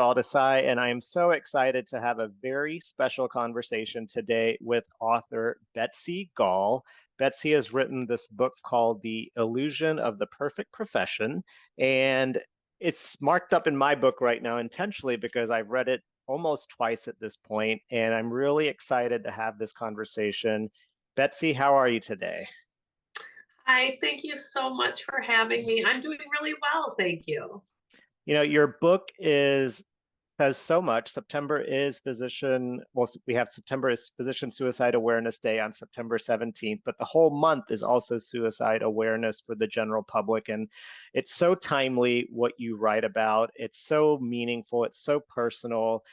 Baldessai, and I am so excited to have a very special conversation today with author Betsy Gall. Betsy has written this book called The Illusion of the Perfect Profession, and it's marked up in my book right now intentionally because I've read it almost twice at this point, and I'm really excited to have this conversation. Betsy, how are you today? Hi, thank you so much for having me. I'm doing really well, thank you. Your book is says so much. We have September is Physician Suicide Awareness Day on September 17th, but the whole month is also suicide awareness for the general public. And it's so timely what you write about. It's so meaningful. It's so personal.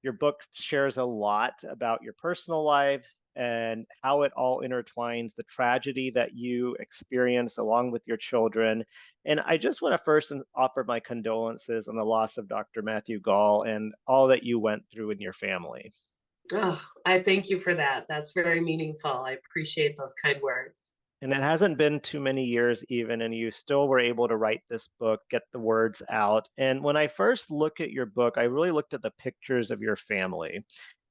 Your book shares a lot about your personal life and how it all intertwines, the tragedy that you experienced along with your children. And I just want to first offer my condolences on the loss of Dr. Matthew Gall and all that you went through in your family. Oh, I thank you for that. That's very meaningful. I appreciate those kind words. And it hasn't been too many years, even, and you still were able to write this book, get the words out. And when I first look at your book, I really looked at the pictures of your family.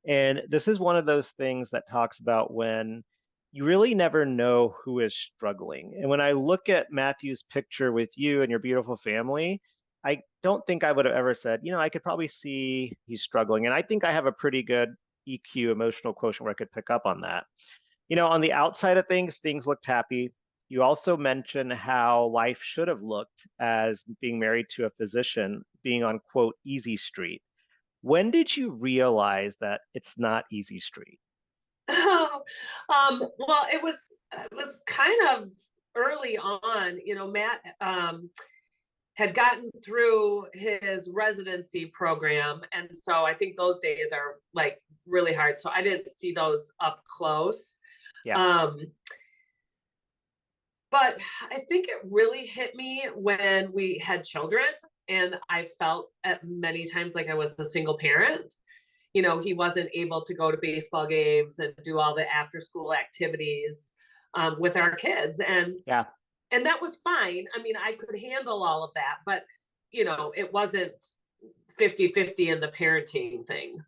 And this is one of those things that talks about when you really never know who is struggling. And when I look at Matthew's picture with you and your beautiful family, I don't think I would have ever said, I could probably see he's struggling. And I think I have a pretty good EQ, emotional quotient, where I could pick up on that. On the outside of things looked happy. You also mentioned how life should have looked as being married to a physician, being on, quote, easy street. When did you realize that it's not easy street? Well, it was kind of early on. Matt had gotten through his residency program, and so I think those days are like really hard. So I didn't see those up close. Yeah. Um, but I think it really hit me when we had children, and I felt at many times like I was a single parent. He wasn't able to go to baseball games and do all the after school activities with our kids. Yeah. And that was fine. I mean, I could handle all of that, but it wasn't 50-50 in the parenting thing.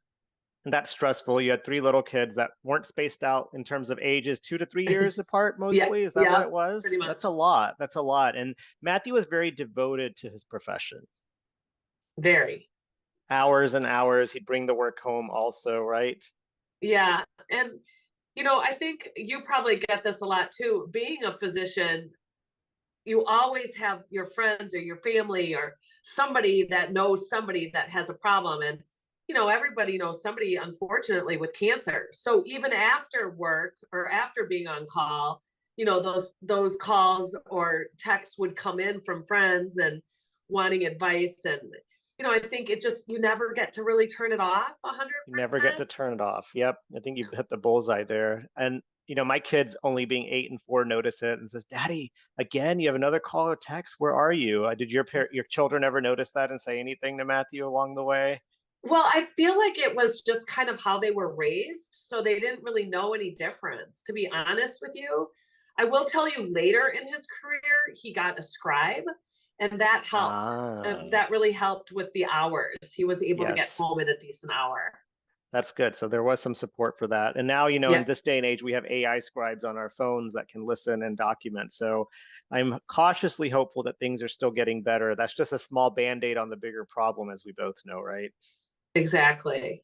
And that's stressful. You had three little kids that weren't spaced out in terms of ages, 2 to 3 years apart, Yeah, mostly. Is that what yeah, it was? pretty much. That's a lot. That's a lot. And Matthew was very devoted to his profession. Very. Hours and hours. He'd bring the work home also, right? Yeah. And I think you probably get this a lot too. Being a physician, you always have your friends or your family or somebody that knows somebody that has a problem. And everybody knows somebody, unfortunately, with cancer. So even after work or after being on call, those calls or texts would come in from friends and wanting advice. And I think it just, you never get to really turn it off a hundred You never get to percent. turn it off. Yep. I think you hit the bullseye there. And my kids, only being 8 and 4, notice it and says, "Daddy, again, you have another call or text. Where are you?" Did your children ever notice that and say anything to Matthew along the way? Well, I feel like it was just kind of how they were raised. So they didn't really know any difference, to be honest with you. I will tell you later in his career, he got a scribe, and that helped. Ah, That really helped with the hours. He was able to get yes. home at a decent hour. That's good. So there was some support for that. And now, in Yeah, this day and age, we have AI scribes on our phones that can listen and document. So I'm cautiously hopeful that things are still getting better. That's just a small band-aid on the bigger problem, as we both know, right? exactly.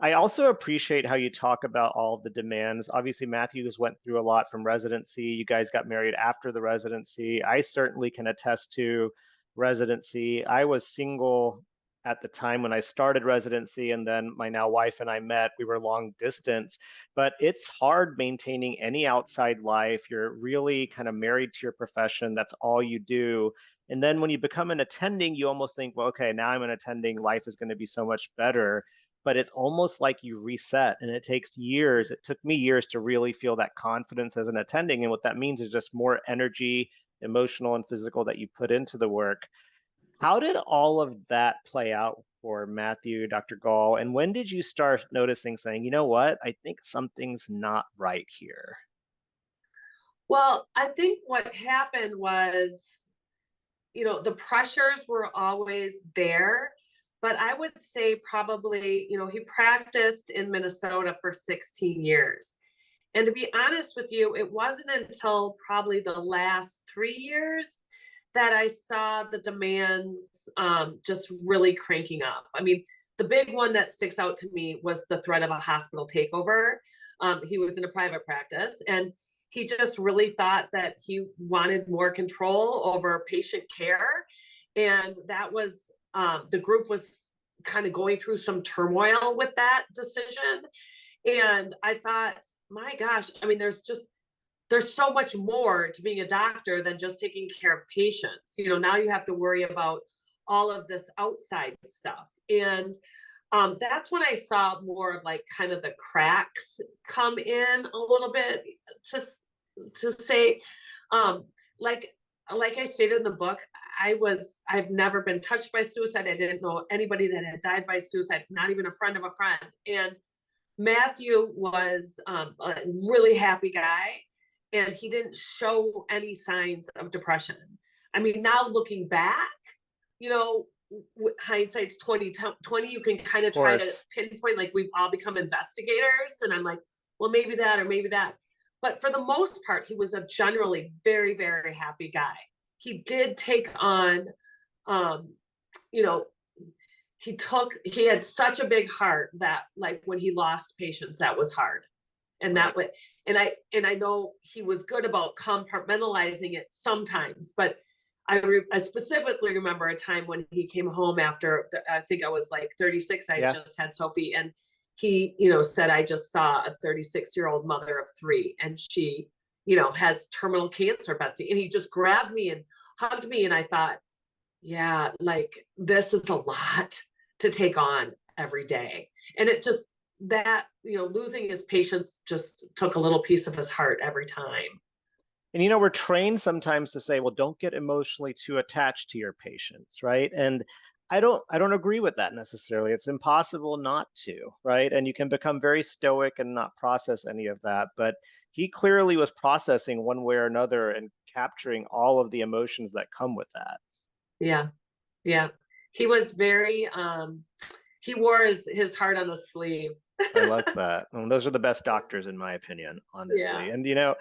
I also appreciate how you talk about all of the demands. Obviously, Matthews went through a lot from residency. You guys got married after the residency. I certainly can attest to residency. I was single at the time when I started residency, and then my now wife and I met. We were long distance, but it's hard maintaining any outside life. You're really kind of married to your profession. That's all you do. And then when you become an attending, you almost think, well, okay, now I'm an attending. Life is going to be so much better, but it's almost like you reset, and it takes years. It took me years to really feel that confidence as an attending. And what that means is just more energy, emotional and physical, that you put into the work. How did all of that play out for Matthew, Dr. Gall? And when did you start noticing, saying, you know what, I think something's not right here? Well, I think what happened was, the pressures were always there, but I would say probably, he practiced in Minnesota for 16 years. And to be honest with you, it wasn't until probably the last 3 years that I saw the demands just really cranking up. I mean, the big one that sticks out to me was the threat of a hospital takeover. He was in a private practice, and he just really thought that he wanted more control over patient care. And that was, the group was kind of going through some turmoil with that decision. And I thought, my gosh, I mean, there's so much more to being a doctor than just taking care of patients. Now you have to worry about all of this outside stuff. And that's when I saw more of like kind of the cracks come in a little bit, to say, um, like I stated in the book, I've never been touched by suicide. I didn't know anybody that had died by suicide, not even a friend of a friend. And Matthew was a really happy guy, and he didn't show any signs of depression. I mean, now looking back, you know, hindsight's 2020. You can kind of Of try to course. pinpoint, like, we've all become investigators, and I'm like, well, maybe that or maybe that. But for the most part, he was a generally very, very happy guy. He did take on, um, you know, he had such a big heart that, like, when he lost patients, that was hard. And Right. that way, and I know he was good about compartmentalizing it sometimes, but I specifically remember a time when he came home after, I think I was like 36. I Yeah. just had Sophie, and he, said, I just saw a 36-year-old mother of three, and she, has terminal cancer, Betsy. And he just grabbed me and hugged me, and I thought, yeah, like, this is a lot to take on every day. And it just, that, losing his patience just took a little piece of his heart every time. And we're trained sometimes to say, well, don't get emotionally too attached to your patients, right? And I don't agree with that necessarily. It's impossible not to, right? And you can become very stoic and not process any of that. But he clearly was processing one way or another and capturing all of the emotions that come with that. Yeah. Yeah. He was very, he wore his heart on his sleeve. I like that. And those are the best doctors, in my opinion, honestly. Yeah. And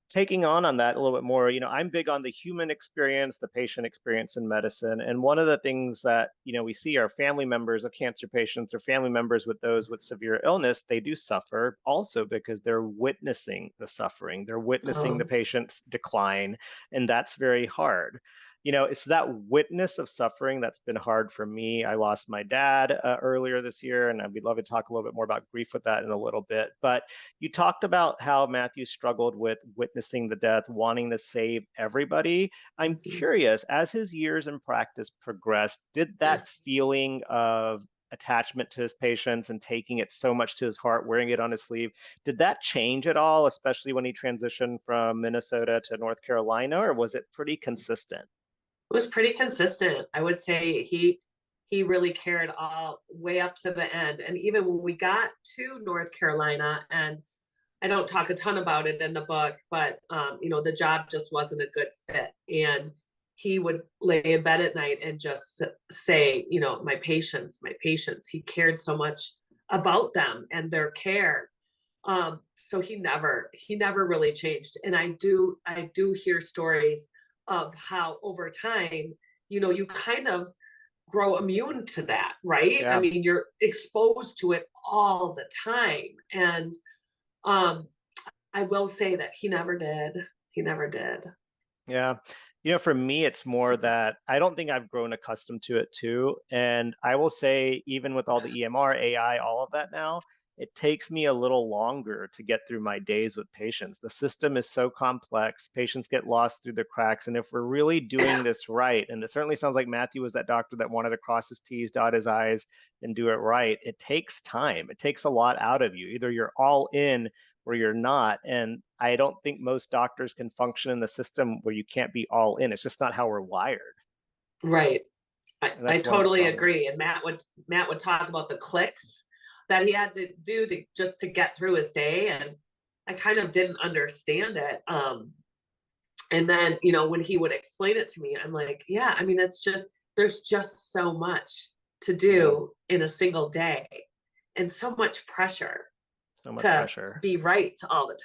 taking on that a little bit more, I'm big on the human experience, the patient experience in medicine. And one of the things that, we see are family members of cancer patients or family members with those with severe illness, they do suffer also because they're witnessing the suffering. They're witnessing the Oh, patient's decline, and that's very hard. It's that witness of suffering that's been hard for me. I lost my dad earlier this year, and I'd love to talk a little bit more about grief with that in a little bit. But you talked about how Matthew struggled with witnessing the death, wanting to save everybody. I'm mhm. curious, as his years in practice progressed, did that feeling of attachment to his patients and taking it so much to his heart, wearing it on his sleeve, did that change at all, especially when he transitioned from Minnesota to North Carolina, or was it pretty consistent? It was pretty consistent. I would say he really cared all way up to the end. And even when we got to North Carolina, and I don't talk a ton about it in the book, but the job just wasn't a good fit. And he would lay in bed at night and just say, my patients, my patients. He cared so much about them and their care. So he never really changed. And I do hear stories of how over time, you kind of grow immune to that, right? I Yeah. mean, you're exposed to it all the time. And um, I will say that he never did. He never did. Yeah. For me, it's more that I don't think I've grown accustomed to it too. And I will say, even with all the EMR, AI, all of that now, it takes me a little longer to get through my days with patients. The system is so complex, patients get lost through the cracks. And if we're really doing this right, and it certainly sounds like Matthew was that doctor that wanted to cross his T's, dot his I's, and do it right, it takes time. It takes a lot out of you. Either you're all in where you're not. And I don't think most doctors can function in the system where you can't be all in. It's just not how we're wired. Right. I, And I that's one of the totally problems. agree. And Matt would talk about the clicks that he had to do to just to get through his day. And I kind of didn't understand it. And then, when he would explain it to me, I'm like, yeah, I mean, there's just so much to Yeah, do in a single day, and so much pressure so much to pressure. be right all the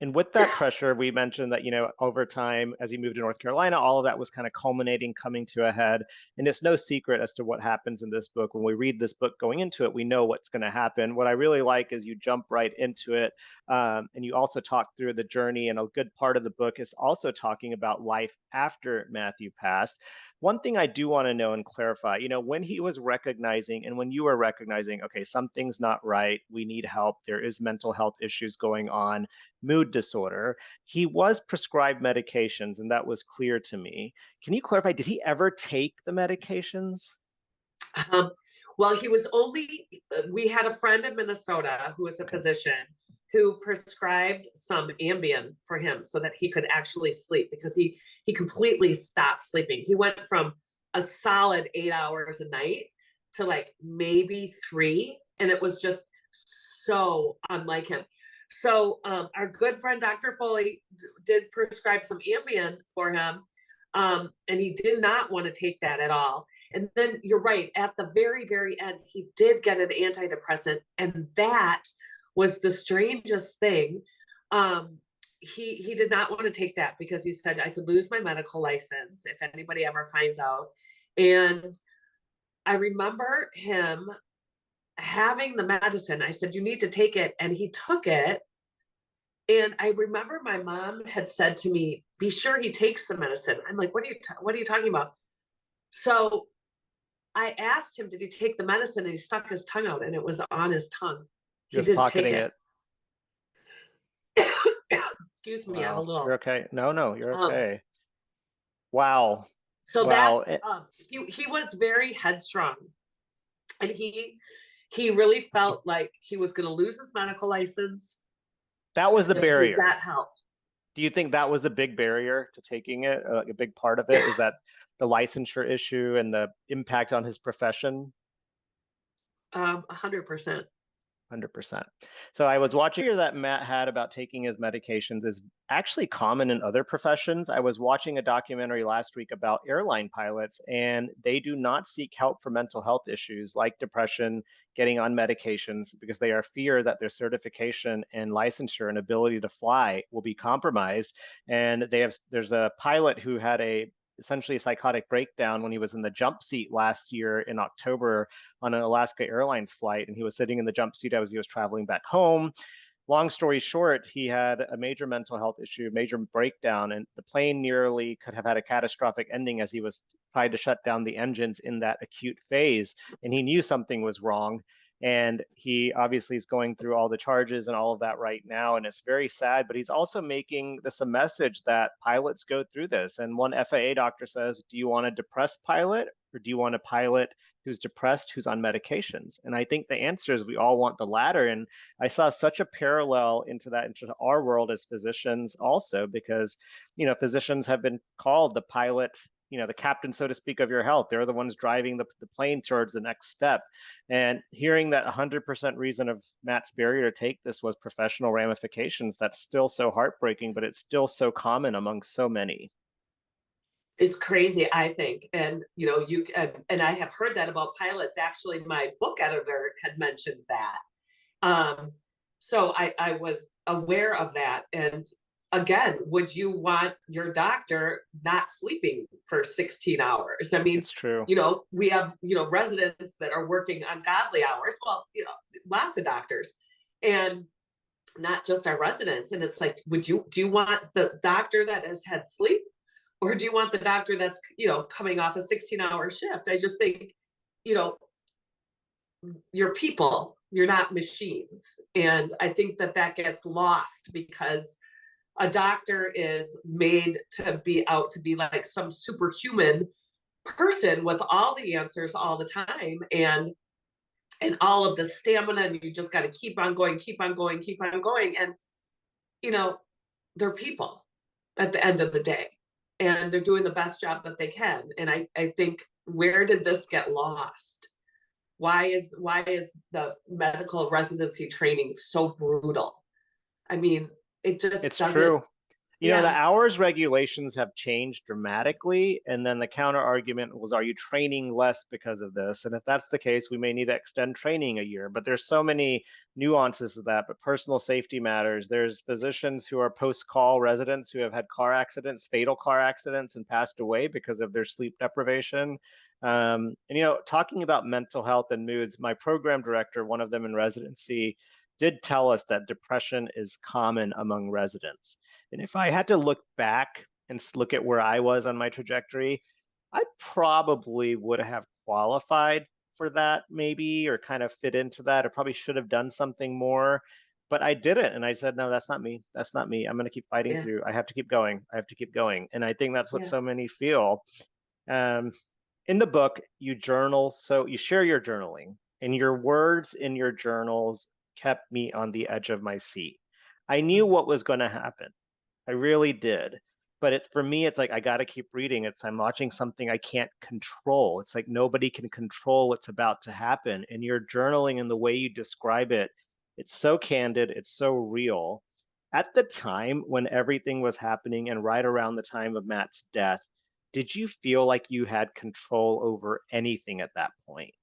And with that pressure, we mentioned that, over time, as he moved to North Carolina, all of that was kind of culminating, coming to a head. And it's no secret as to what happens in this book. When we read this book going into it, we know what's going to happen. What I really like is you jump right into it. And you also talk through the journey. And a good part of the book is also talking about life after Matthew passed. One thing I do want to know and clarify, when he was recognizing and when you were recognizing, okay, something's not right, we need help, there is mental health issues going on, mood disorder. He was prescribed medications, and that was clear to me. Can you clarify, did he ever take the medications? time. Well, he was only, we had a friend in Minnesota who was a Okay. physician who prescribed some Ambien for him so that he could actually sleep, because he completely stopped sleeping. He went from a solid 8 hours a night to like maybe 3, and it was just so unlike him. So our good friend Dr. Foley did prescribe some Ambien for him, and he did not want to take that at all. And then you're right, at the very, very end, he did get an antidepressant, and that was the strangest thing. He did not want to take that because he said I could lose my medical license if anybody ever finds out. And I remember him having the medicine. I said, you need to take it. And he took it. And I remember my mom had said to me, be sure he takes the medicine. I'm like, what are you talking about? So I asked him, did he take the medicine? And he stuck his tongue out and it was on his tongue. He He was didn't take pocketing it. it. Excuse me, I have a Wow. You're little. okay. No, no, you're Um, okay. Wow. so that Wow. he was very headstrong, and he really felt like he was going to lose his medical license That was the if he barrier. got help. Do you think that was the big barrier to taking it? Like a big part of it is that the licensure issue and the impact on his profession? 100%. 100%. So I was watching that Matt had about taking his medications is actually common in other professions. I was watching a documentary last week about airline pilots, and they do not seek help for mental health issues like depression, getting on medications, because they are fear that their certification and licensure and ability to fly will be compromised. And there's a pilot who had essentially a psychotic breakdown when he was in the jump seat last year in October on an Alaska Airlines flight, and he was sitting in the jump seat as he was traveling back home. Long story short, he had a major mental health issue, major breakdown, and the plane nearly could have had a catastrophic ending as he was trying to shut down the engines in that acute phase. And he knew something was wrong. And he obviously is going through all the charges and all of that right now. And it's very sad, but he's also making this a message that pilots go through this. And one FAA doctor says, do you want a depressed pilot or do you want a pilot who's depressed, who's on medications? And I think the answer is we all want the latter. And I saw such a parallel into our world as physicians also, because, physicians have been called the pilot, the captain, so to speak, of your health. They're the ones driving the plane towards the next step. And hearing that 100% reason of Matt's barrier to take this was professional ramifications, that's still so heartbreaking, but it's still so common among so many. It's crazy, I think. And, and I have heard that about pilots. Actually, my book editor had mentioned that. So I was aware of that. And again, would you want your doctor not sleeping for 16 hours? I mean, It's true. we have, residents that are working ungodly hours. Well, lots of doctors, and not just our residents. And it's like, do you want the doctor that has had sleep, or do you want the doctor that's, coming off a 16-hour shift? I just think, you know, you're people, you're not machines. And I think that gets lost because a doctor is made to be out to be like some superhuman person with all the answers all the time, and all of the stamina, and you just got to keep on going, keep on going, keep on going. And they're people at the end of the day, and they're doing the best job that they can. And I think, where did this get lost? Why is the medical residency training so brutal? I mean, it just It's doesn't. true. The Yeah, hours regulations have changed dramatically. And then the counter argument was, are you training less because of this? And if that's the case, we may need to extend training a year. But there's so many nuances of that. But personal safety matters. There's physicians who are post-call residents who have had car accidents, fatal car accidents, and passed away because of their sleep deprivation. Talking about mental health and moods, my program director, one of them in residency, did tell us that depression is common among residents. And if I had to look back and look at where I was on my trajectory, I probably would have qualified for that, maybe, or kind of fit into that. I probably should have done something more, but I didn't. And I said, no, that's not me. That's not me. I'm going to keep fighting yeah, through. I have to keep going. I have to keep going. And I think that's what yeah. so many feel. Um, in the book, you journal, so you share your journaling, and your words in your journals kept me on the edge of my seat. I knew Mhm. what was going to happen. I really did. But it's for me, it's like I got to keep reading. It's I'm watching something I can't control. It's like nobody can control what's about to happen. And your journaling and the way you describe it, it's so candid, it's so real. At the time when everything was happening and right around the time of Matt's death, did you feel like you had control over anything at that point?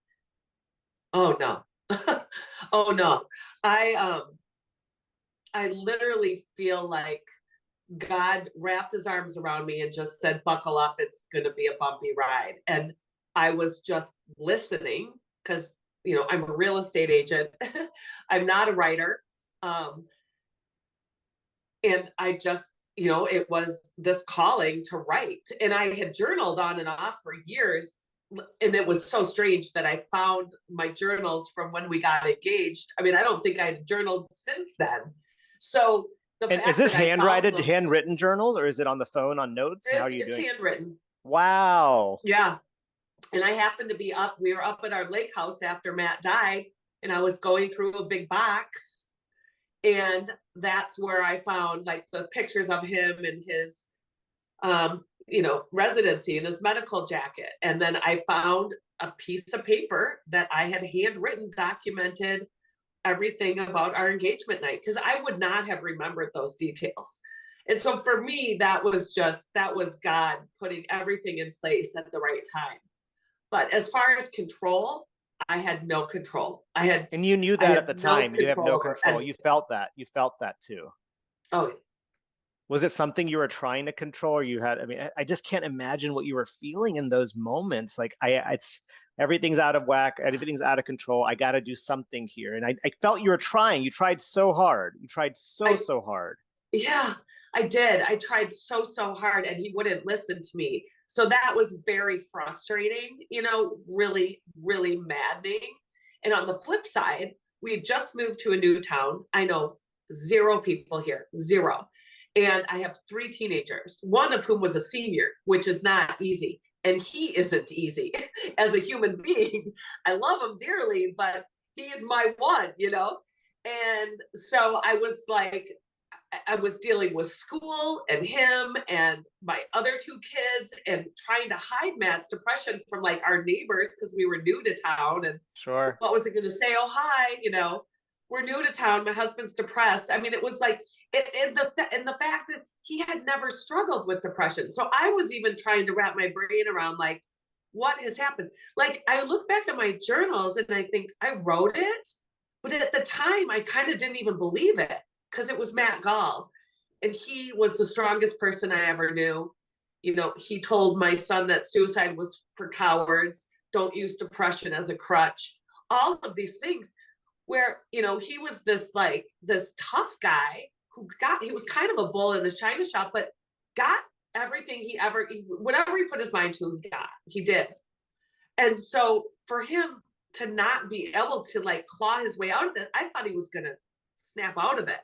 Oh no. Oh no. I I literally feel like God wrapped his arms around me and just said, buckle up, it's gonna be a bumpy ride. And I was just listening because I'm a real estate agent. I'm not a writer. Um, and I just, it was this calling to write. And I had journaled on and off for years. And it was so strange that I found my journals from when we got engaged. I mean, I don't think I'd journaled since then. So the And is fact this that I found those, handwritten journals, or is it on the phone on notes? How are you it's doing? handwritten. Wow. Yeah. And I happened to be up, we were up at our lake house after Matt died, and I was going through a big box. And that's where I found like the pictures of him and his residency and his medical jacket. And then I found a piece of paper that I had handwritten, documented everything about our engagement night, because I would not have remembered those details. And so for me, that was God putting everything in place at the right time. But as far as control, I had no control. And you knew I that at had the no time. You have control no over control. anything. You felt that too. Oh, Was it something you were trying to control, or you had, I mean, I just can't imagine what you were feeling in those moments. Like it's everything's out of whack, everything's out of control. I got to do something here. And I felt you were trying. You tried so hard. You tried so, I so hard. yeah, I did. I tried so, so hard and he wouldn't listen to me. So that was very frustrating, really, really maddening. And on the flip side, we had just moved to a new town. I know zero people here, zero. And I have three teenagers, one of whom was a senior, which is not easy. And he isn't easy as a human being. I love him dearly, but he is my one. And so I was like, I was dealing with school and him and my other two kids and trying to hide Matt's depression from like our neighbors because we were new to town. And Sure. what was it going to say? Oh, hi, we're new to town. My husband's depressed. I mean, it was like, and the fact that he had never struggled with depression. So I was even trying to wrap my brain around like, what has happened? Like, I look back at my journals and I think I wrote it, but at the time, I kind of didn't even believe it because it was Matt Gall. And he was the strongest person I ever knew. He told my son that suicide was for cowards, don't use depression as a crutch, all of these things where, he was this tough guy he was kind of a bull in the china shop, but got everything whatever he put his mind to, he did. And so for him to not be able to like claw his way out of it, I thought he was going to snap out of it.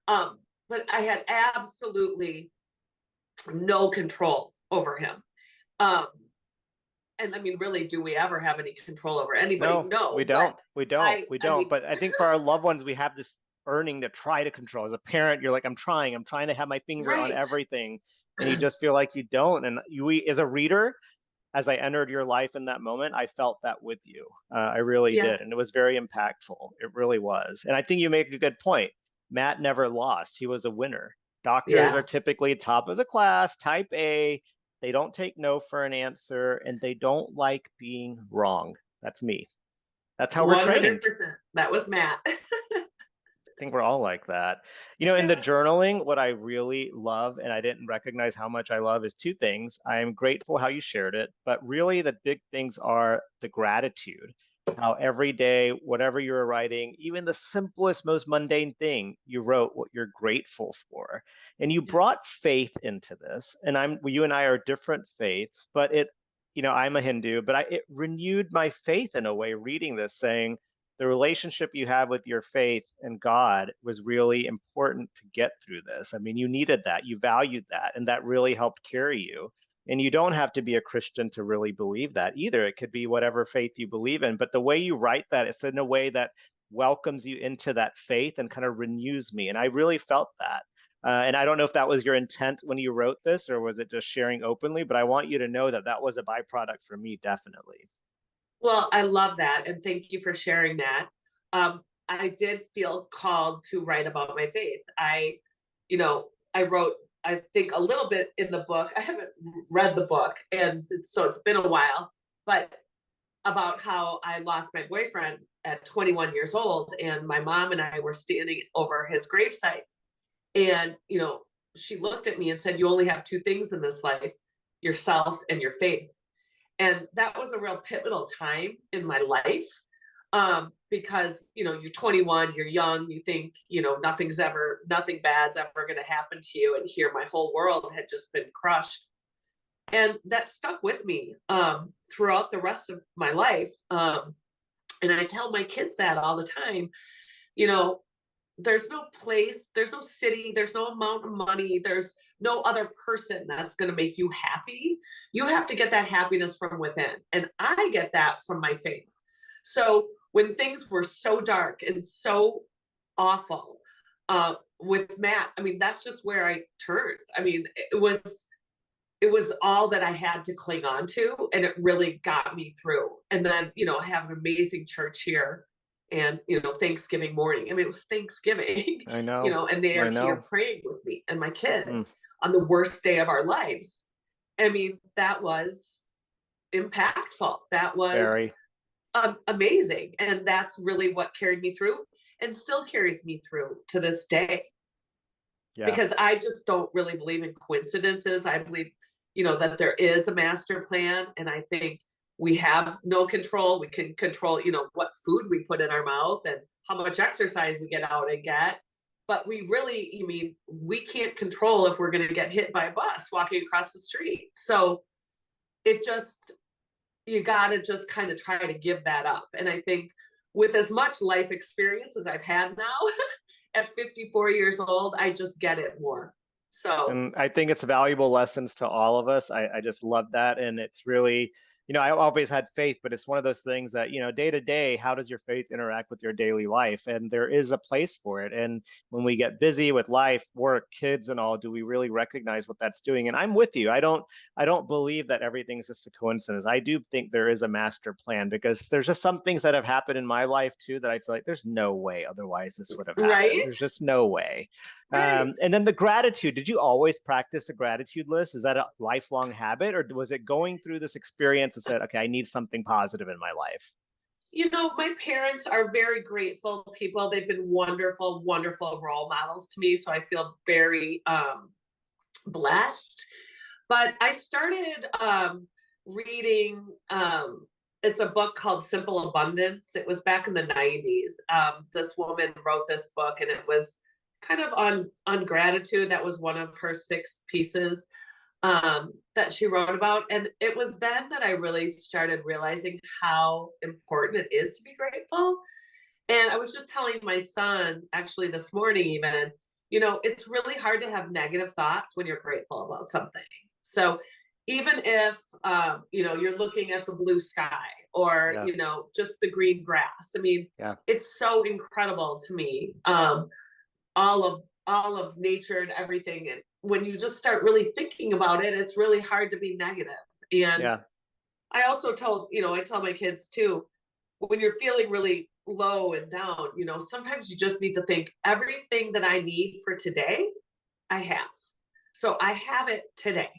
But I had absolutely no control over him. Um, and I mean, really, do we ever have any control over anybody? No, we No, but don't. We don't. We I don't. mean, But I think for our loved ones, we have this earning to try to control. As a parent, you're like, I'm trying to have my finger on right. everything. And you just feel like you don't. And as a reader, as I entered your life in that moment, I felt that with you. I really Yeah. did. And it was very impactful. It really was. And I think you make a good point. Matt never lost. He was a winner. Doctors are Yeah. typically top of the class, type A. They don't take no for an answer, and they don't like being wrong. That's me. That's how we're trained. 100%. That was Matt. I think we're all like that. In the journaling, what I really love, and I didn't recognize how much I love, is two things. I am grateful how you shared it, but really the big things are the gratitude. How every day, whatever you were writing, even the simplest, most mundane thing, you wrote what you're grateful for. And you Yeah. brought faith into this. And you and I are different faiths, but I'm a Hindu, but it renewed my faith in a way reading this, saying, the relationship you have with your faith and God was really important to get through this. I mean, you needed that, you valued that, and that really helped carry you. And you don't have to be a Christian to really believe that either. It could be whatever faith you believe in. But the way you write that, it's in a way that welcomes you into that faith and kind of renews me. And I really felt that. And I don't know if that was your intent when you wrote this, or was it just sharing openly? But I want you to know that that was a byproduct for me, definitely. Well, I love that, and thank you for sharing that. I did feel called to write about my faith. I wrote, I think, a little bit in the book. I haven't read the book, and so it's been a while, but about how I lost my boyfriend at 21 years old, and my mom and I were standing over his gravesite, and she looked at me and said, "You only have two things in this life: yourself and your faith." And that was a real pivotal time in my life, because you're 21, you're young, you think nothing bad's ever going to happen to you, and here my whole world had just been crushed, and that stuck with me throughout the rest of my life. And I tell my kids that all the time. you know there's no place, there's no city, there's no amount of money, there's no other person that's going to make you happy. You have to get that happiness from within. And I get that from my faith. So when things were so dark and so awful with Matt, I mean, that's just where I turned. I mean, it was all that I had to cling on to, and it really got me through. And then, I have an amazing church here, and Thanksgiving morning. I mean, it was Thanksgiving, I know. and they are I here know. praying with me and my Mm, kids on the worst day of our lives. I mean, that was impactful. That was very. amazing, and that's really what carried me through, and still carries me through to this day, Yeah. because I just don't really believe in coincidences. I believe, that there is a master plan. And I think we have no control. We can control, what food we put in our mouth and how much exercise we get out and get. But we really, we can't control if we're going to get hit by a bus walking across the street. So it just, you got to just kind of try to give that up. And I think with as much life experience as I've had now, at 54 years old, I just get it more. So, And I think it's valuable lessons to all of us. I just love that. And it's really, I always had faith, but it's one of those things that, day to day, how does your faith interact with your daily life? And there is a place for it. And when we get busy with life, work, kids, and all, do we really recognize what that's doing? And I'm with you. I don't believe that everything's just a coincidence. I do think there is a master plan, because there's just some things that have happened in my life too that I feel like there's no way otherwise this would have happened. right, There's just no way. right. And then the gratitude. Did you always practice the gratitude list? Is that a lifelong habit, or was it going through this experience and said, okay, I need something positive in my life? My parents are very grateful people. They've been wonderful, wonderful role models to me. So I feel very blessed. But I started reading, it's a book called Simple Abundance. It was back in the 90s. This woman wrote this book, and it was kind of on gratitude. That was one of her 6 pieces that she wrote about. And it was then that I really started realizing how important it is to be grateful. And I was just telling my son actually this morning, even, it's really hard to have negative thoughts when you're grateful about something. So even if, you're looking at the blue sky, or, Yeah. just the green grass, I mean, Yeah. it's so incredible to me. All of nature and everything. And when you just start really thinking about it, it's really hard to be negative. And Yeah. I also I tell my kids too, when you're feeling really low and down, sometimes you just need to think everything that I need for today I have. So I have it today.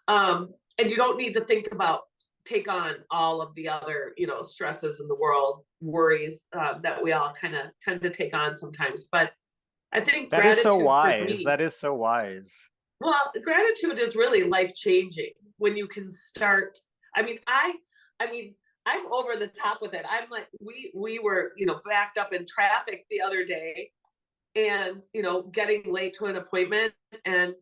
And you don't need to think about take on all of the other, stresses in the world, worries that we all kind of tend to take on sometimes. But I think That is so gratitude for wise. me, That is so wise. well, gratitude is really life changing when you can start. I mean, I mean, I'm over the top with it. I'm like, we were, backed up in traffic the other day, and getting late to an appointment, and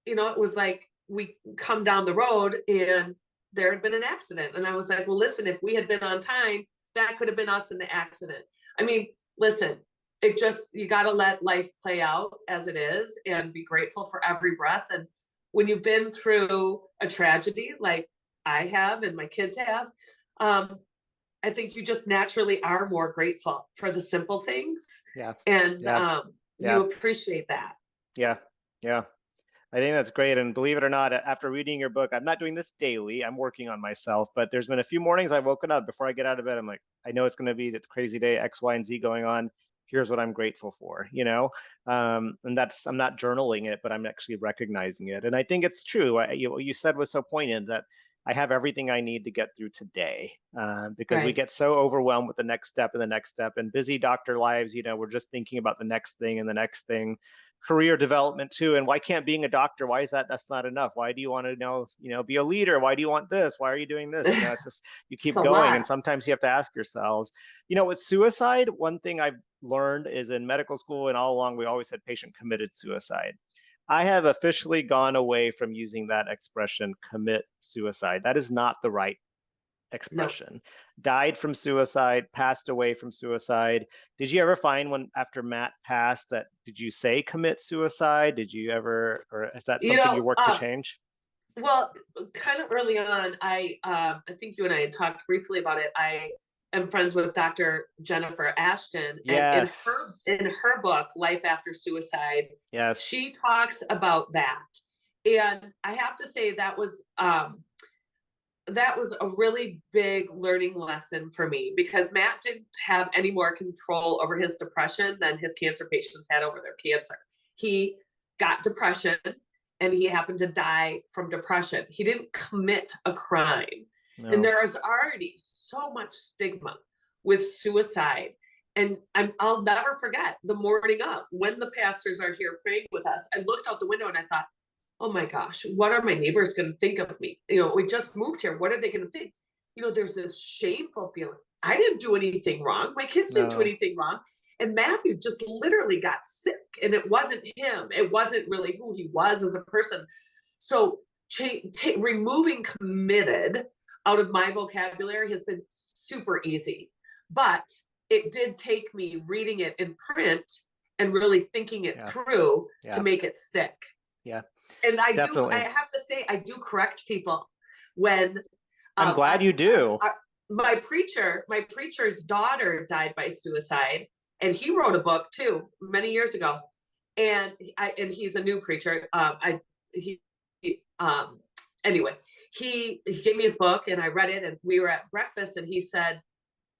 it was like we come down the road and there had been an accident. And I was like, well, listen, if we had been on time, that could have been us in the accident. I mean, listen, you got to let life play out as it is and be grateful for every breath. And when you've been through a tragedy like I have and my kids have, I think you just naturally are more grateful for the simple things, Yeah. and Yeah. you Yeah. appreciate that. Yeah. Yeah. I think that's great. And believe it or not, after reading your book, I'm not doing this daily. I'm working on myself, but there's been a few mornings I've woken up before I get out of bed. I'm like, I know it's going to be the crazy day, X, Y, and Z going on. Here's what I'm grateful for, and I'm not journaling it, but I'm actually recognizing it. And I think it's true. What you said was so poignant, that I have everything I need to get through today, because we Right. get so overwhelmed with the next step and the next step, and busy doctor lives. We're just thinking about the next thing and the next thing, career development too. And why can't being a doctor, why is that's not enough? Why do you want to be a leader? Why do you want this? Why are you doing this? It's just, you It's keep a going. And lot. sometimes you have to ask yourselves, with suicide, one thing I've learned is, in medical school and all along, we always said patient committed suicide. I have officially gone away from using that expression, commit suicide. That is not the right No. expression. Died from suicide, passed away from suicide. Did you ever find, when after Matt passed, that did you say commit suicide? Did you ever, or is that You something you know, work to change? well, kind of early on, I think you and I had talked briefly about it. I am friends with Dr. Jennifer Ashton, and in her Yes. in her book, Life After Suicide, Yes. she talks about that. And I have to say that was a really big learning lesson for me, because Matt didn't have any more control over his depression than his cancer patients had over their cancer. He got depression and he happened to die from depression. He didn't commit a crime. And No. there is already so much stigma with suicide. And I'll never forget the morning of, when the pastors are here praying with us. I looked out the window and I thought, oh my gosh, what are my neighbors going to think of me? We just moved here. What are they going to think? There's this shameful feeling. I didn't do anything wrong. My kids didn't do No. anything wrong. And Matthew just literally got sick, and it wasn't him. It wasn't really who he was as a person. So removing committed out of my vocabulary has been super easy. But it did take me reading it in print and really thinking it Yeah. through to Yeah. make it stick. Yeah. And I Definitely. have to say, I do correct people when I'm glad I, you do. my preacher's daughter died by suicide, and he wrote a book too many years ago. And he's a new preacher. He, anyway, he gave me his book, and I read it, and we were at breakfast, and he said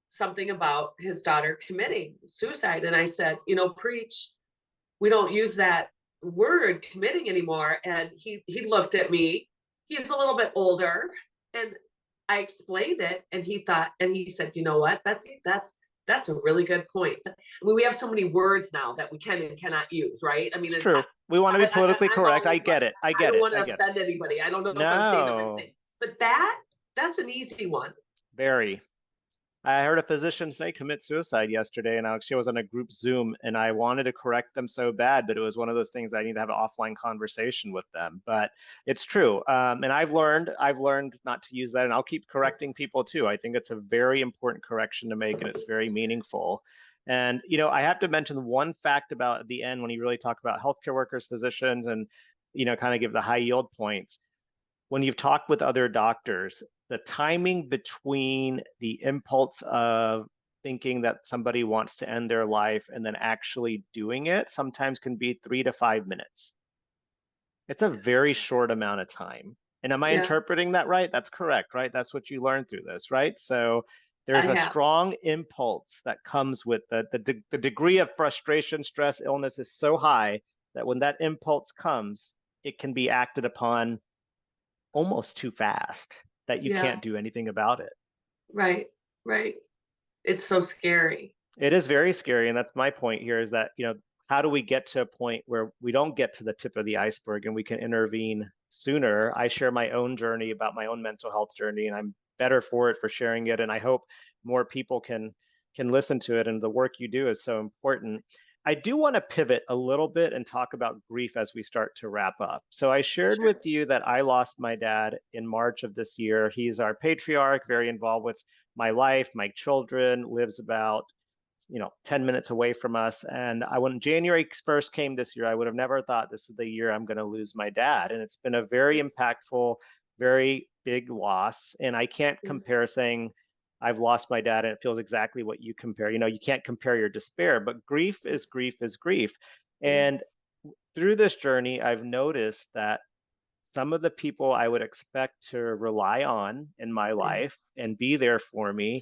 something about his daughter committing suicide, and I said, preach, we don't use that word committing anymore. And he looked at me. He's a little bit older, and I explained it, and he said, you know what, Betsy, that's a really good point. I mean, we have so many words now that we can and cannot use, right? I mean, It's and true. We want to be politically I'm correct. I always like, get it. I I get don't it. want I to get it. offend anybody. I don't know if I'm saying the right No. thing, but that's an easy one. Very. I heard a physician say commit suicide yesterday, and I was on a group Zoom, and I wanted to correct them so bad, but it was one of those things I need to have an offline conversation with them. But it's true, and I've learned not to use that, and I'll keep correcting people too. I think it's a very important correction to make, and it's very meaningful. And I have to mention one fact about at the end, when you really talk about healthcare workers, physicians, and kind of give the high yield points. When you've talked with other doctors, the timing between the impulse of thinking that somebody wants to end their life and then actually doing it sometimes can be 3 to 5 minutes. It's a very short amount of time. And am I Yeah, interpreting that right? That's correct, right? That's what you learned through this, right? So I there's a have. strong impulse that comes with the degree of frustration, stress, illness is so high that when that impulse comes, it can be acted upon almost too fast that you Yeah. can't do anything about it. Right. Right. It's so scary. It is very scary, and that's my point here is that, how do we get to a point where we don't get to the tip of the iceberg and we can intervene sooner? I share my own journey about my own mental health journey, and I'm better for it for sharing it, and I hope more people can listen to it, and the work you do is so important. I do want to pivot a little bit and talk about grief as we start to wrap up. So I shared Sure. with you that I lost my dad in March of this year. He's our patriarch, very involved with my life, my children, lives about 10 minutes away from us. And when January 1st came this year, I would have never thought this is the year I'm going to lose my dad. And it's been a very impactful, very big loss. And I can't Yeah. compare saying I've lost my dad and it feels exactly what you compare. You can't compare your despair, but grief is grief is grief. Yeah. And through this journey, I've noticed that some of the people I would expect to rely on in my Yeah. life and be there for me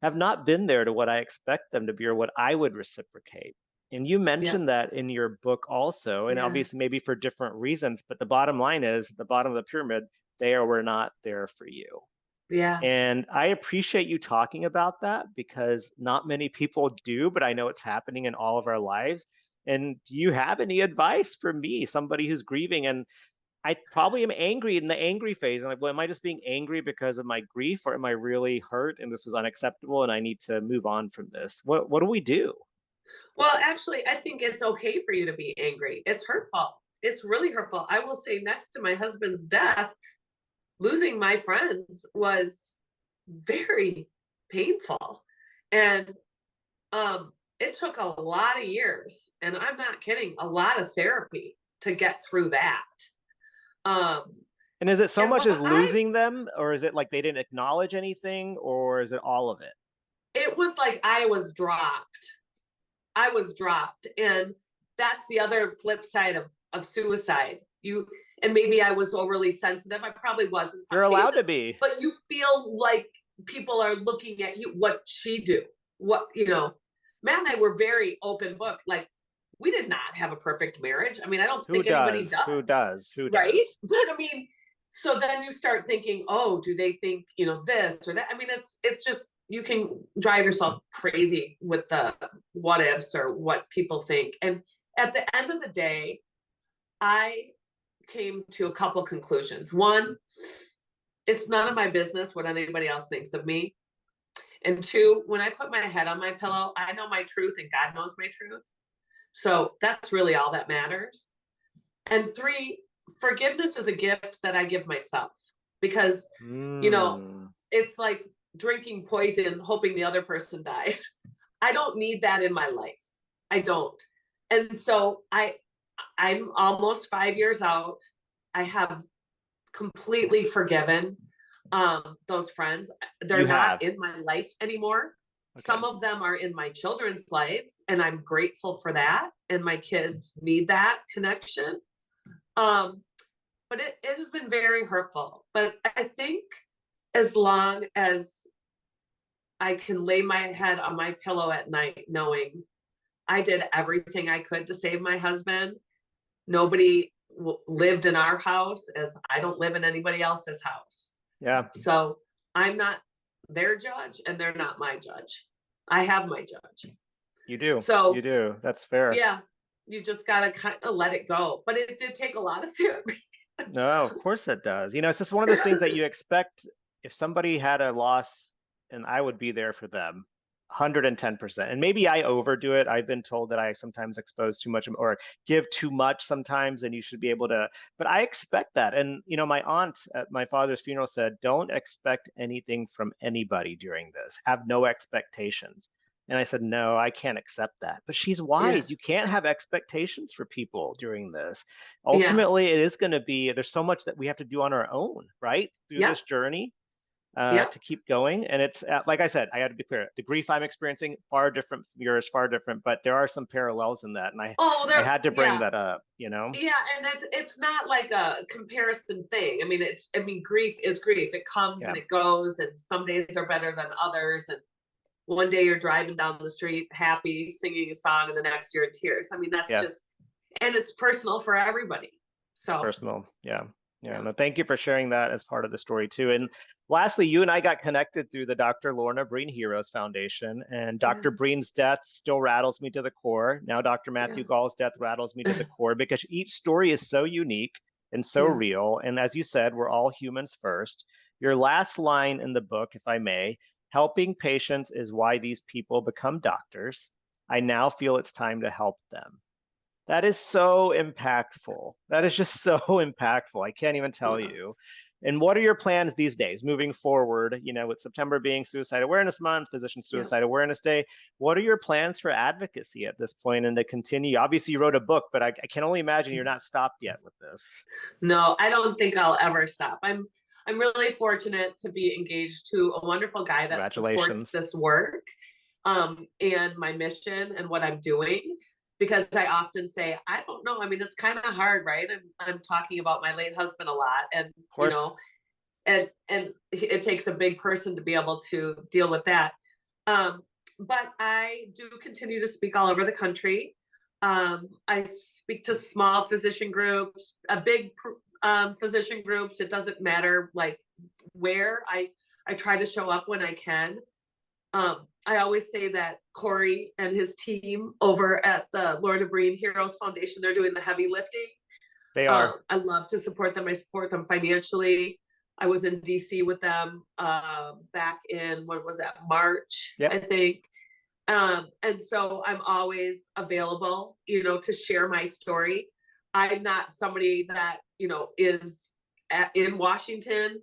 have not been there to what I expect them to be or what I would reciprocate. And you Yeah. mentioned that in your book also, and Yeah. obviously maybe for different reasons, but the bottom line is at the bottom of the pyramid, they were not there for you. Yeah. And I appreciate you talking about that because not many people do, but I know it's happening in all of our lives. And do you have any advice for me, somebody who's grieving? And I probably am angry in the angry phase. I'm like, well, am I just being angry because of my grief, or am I really hurt and this was unacceptable and I need to move on from this? What do we do? Well, actually, I think it's okay for you to be angry. It's hurtful. It's really hurtful. I will say, next to my husband's death, losing my friends was very painful. And it took a lot of years, and I'm not kidding, a lot of therapy to get through that. Um, And is it so and much what as I losing them, or is it like they didn't acknowledge anything, or is it all of it? it was like I was dropped. I was dropped. And that's the other flip side of suicide. And maybe I was overly sensitive. I probably was in some You're allowed to cases, be. but you feel like people are looking at you, what she do, Matt and I were very open book. Like, we did not have a perfect marriage. I mean, I don't Who think anybody does? does, Who does? Who right? does? But I mean, so then you start thinking, oh, do they think, this or that? I mean, it's just, you can drive yourself crazy with the what ifs or what people think. And at the end of the day, I came to a couple conclusions. One, it's none of my business what anybody else thinks of me. And two, when I put my head on my pillow, I know my truth and God knows my truth. So that's really all that matters. And three, forgiveness is a gift that I give myself because, you know, Mm. it's like drinking poison, hoping the other person dies. I don't need that in my life. I don't. And so I'm almost 5 years out. I have completely forgiven those friends. You They're not have. in my life anymore. Okay. Some of them are in my children's lives, and I'm grateful for that. And my kids need that connection. Um, but it has been very hurtful. But I think as long as I can lay my head on my pillow at night knowing I did everything I could to save my husband, nobody lived in our house, as I don't live in anybody else's house. Yeah, So I'm not their judge and they're not my judge. I have my judge. you do. You So do. That's fair. yeah, you just got to kind of let it go. But it did take a lot of therapy. No, of course it does. It's just one of those things that you expect if somebody had a loss and I would be there for them 110%. And maybe I overdo it. I've been told that I sometimes expose too much or give too much sometimes, and you should be able to, but I expect that. And, my aunt at my father's funeral said, don't expect anything from anybody during this. Have no expectations. And I said, no, I can't accept that. But she's Yeah. wise. You can't have expectations for people during this. Yeah. Ultimately, it is going to be, there's so much that we have to do on our own, right? Through Yep. this journey Yep. to keep going. And it's like I said, I had to be clear. The grief I'm experiencing far different from yours, far different, but there are some parallels in that. And Oh, I there. had to bring Yeah. that up. Yeah, and it's not like a comparison thing. I mean, grief is grief. It comes Yeah. and it goes, and some days are better than others. And one day you're driving down the street happy, singing a song, and the next you're in tears. I mean, that's Yeah. just and it's personal for everybody. So Personal. Yeah. Yeah. yeah, No, thank you for sharing that as part of the story too. And lastly, you and I got connected through the Dr. Lorna Breen Heroes Foundation, and yeah, Dr. Breen's death still rattles me to the core. Now, Dr. yeah, Matthew Gall's death rattles me to the core because each story is so unique and so yeah, real. And as you said, we're all humans first. Your last line in the book, if I may, helping patients is why these people become doctors. I now feel it's time to help them. That is so impactful. That is just so impactful. I can't even tell yeah, you. And what are your plans these days moving forward? You know, with September being Suicide Awareness Month, Physician yeah. Suicide Awareness Day, what are your plans for advocacy at this point and to continue? Obviously, you wrote a book, but I can only imagine you're not stopped yet with this. No, I don't think I'll ever stop. I'm really fortunate to be engaged to a wonderful guy that supports Congratulations. this work, and my mission and what I'm doing. Because I often say, I don't know. I mean, it's kind of hard, right? I'm talking about my late husband a lot, and Of course, and it takes a big person to be able to deal with that. Um, but I do continue to speak all over the country. I speak to small physician groups, a big physician groups. It doesn't matter like where. I try to show up when I can. I always say that Corey and his team over at the Lorna Breen Heroes Foundation, they're doing the heavy lifting. they are. I love to support them. I support them financially. I was in DC with them back in, what was that, March, I Yep. think. And so I'm always available, to share my story. I'm not somebody that, is in Washington,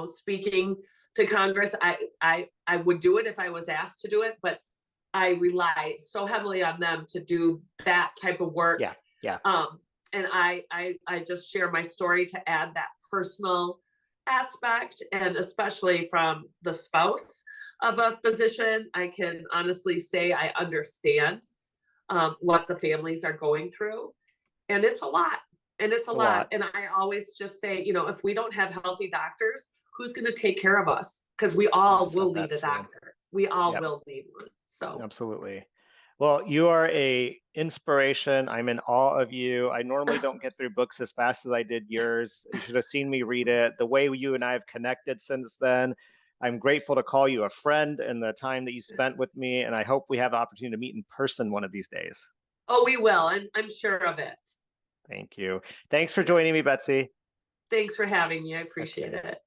speaking to Congress. I would do it if I was asked to do it, but I rely so heavily on them to do that type of work. Yeah. Yeah. Um, and I just share my story to add that personal aspect, and especially from the spouse of a physician, I can honestly say I understand what the families are going through, and it's a lot. And it's a It's a lot. lot. And I always just say, if we don't have healthy doctors, who's going to take care of us? Because we I've all said will need that a too. doctor. We all Yep. will need one. So, Absolutely. Well, you are a inspiration. I'm in awe of you. I normally don't get through books as fast as I did yours. You should have seen me read it. The way you and I have connected since then. I'm grateful to call you a friend and the time that you spent with me. And I hope we have an opportunity to meet in person one of these days. oh, we will. I'm sure of it. Thank you. Thanks for joining me, Betsy. Thanks for having me. I appreciate Okay. it.